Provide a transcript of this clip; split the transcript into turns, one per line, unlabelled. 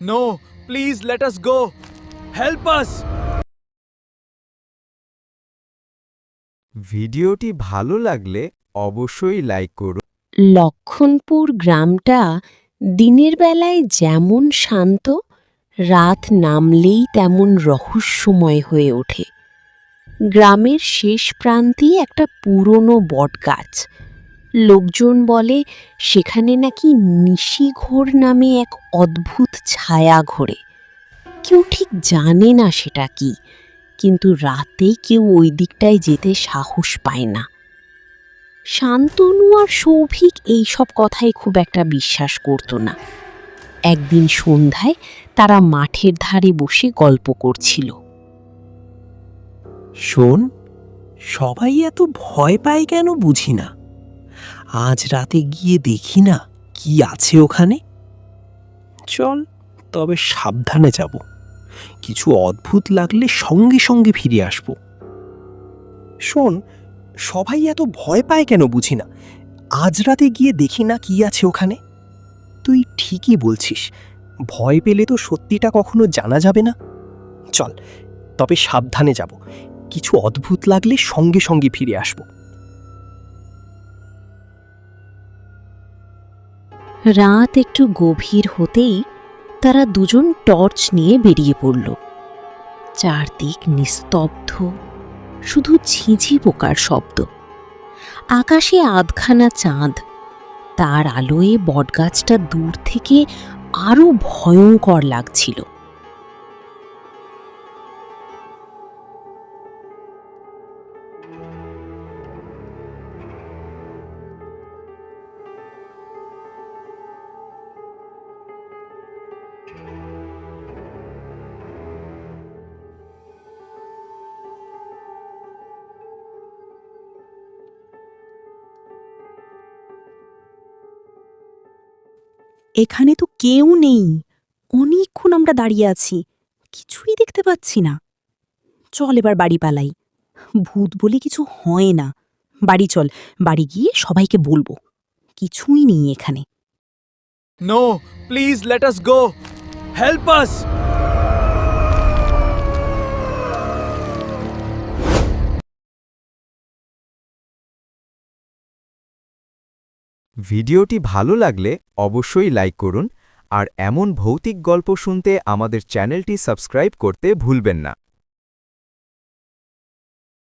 No, please let us go. Help us.
ভিডিওটি ভালো লাগলে অবশ্যই লাইক করুন।
লক্ষণপুর গ্রামটা দিনের বেলায় যেমন শান্ত, রাত নামলেই তেমন রহস্যময় হয়ে ওঠে। গ্রামের শেষ প্রান্তেই একটা পুরনো বটগাছ। লোকজন বলে সেখানে নাকি নিশিঘোর নামে এক অদ্ভুত ছায়া ঘোরে। কেউ ঠিক জানে না সেটা কি, কিন্তু রাতে কেউ ওই দিকটায় যেতে সাহস পায় না। শান্তনু আর সৌভিক এইসব কথাই খুব একটা বিশ্বাস করত না। একদিন সন্ধ্যায় তারা মাঠের ধারে বসে গল্প করছিল।
শোন, সবাই এত ভয় পায় কেন বুঝি না। আজ রাতে গিয়ে দেখি না কি আছে ওখানে। চল, তবে সাবধানে যাব। কিছু অদ্ভুত লাগলে সঙ্গে সঙ্গে ফিরে আসব। শোন, সবাই এত ভয় পায় কেন বুঝি না। আজ রাতে গিয়ে দেখি না কি আছে ওখানে। তুই ঠিকই বলছিস, ভয় পেলে তো সত্যিটা কখনো জানা যাবে না। চল, তবে সাবধানে যাব। কিছু অদ্ভুত লাগলে সঙ্গে সঙ্গে ফিরে আসব।
রাত একটু গভীর হতেই তারা দুজন টর্চ নিয়ে বেরিয়ে পড়ল। চারদিক নিস্তব্ধ, শুধু ঝিঝি পোকার শব্দ। আকাশে আধখানা চাঁদ, তার আলোয় বটগাছটা দূর থেকে আরো ভয়ঙ্কর লাগছিল।
এখানে তো কেউ নেই। অনেকক্ষণ আমরা দাঁড়িয়ে আছি, কিছুই দেখতে পাচ্ছি না। চল এবার বাড়ি পালাই। ভূত বলে কিছু হয় না। বাড়ি চল, বাড়ি গিয়ে সবাইকে বলবো। কিছুই নেই এখানে।
No, please let us go. Help us.
ভিডিওটি ভালো লাগলে অবশ্যই লাইক করুন আর এমন ভৌতিক গল্প শুনতে আমাদের চ্যানেলটি সাবস্ক্রাইব করতে ভুলবেন না।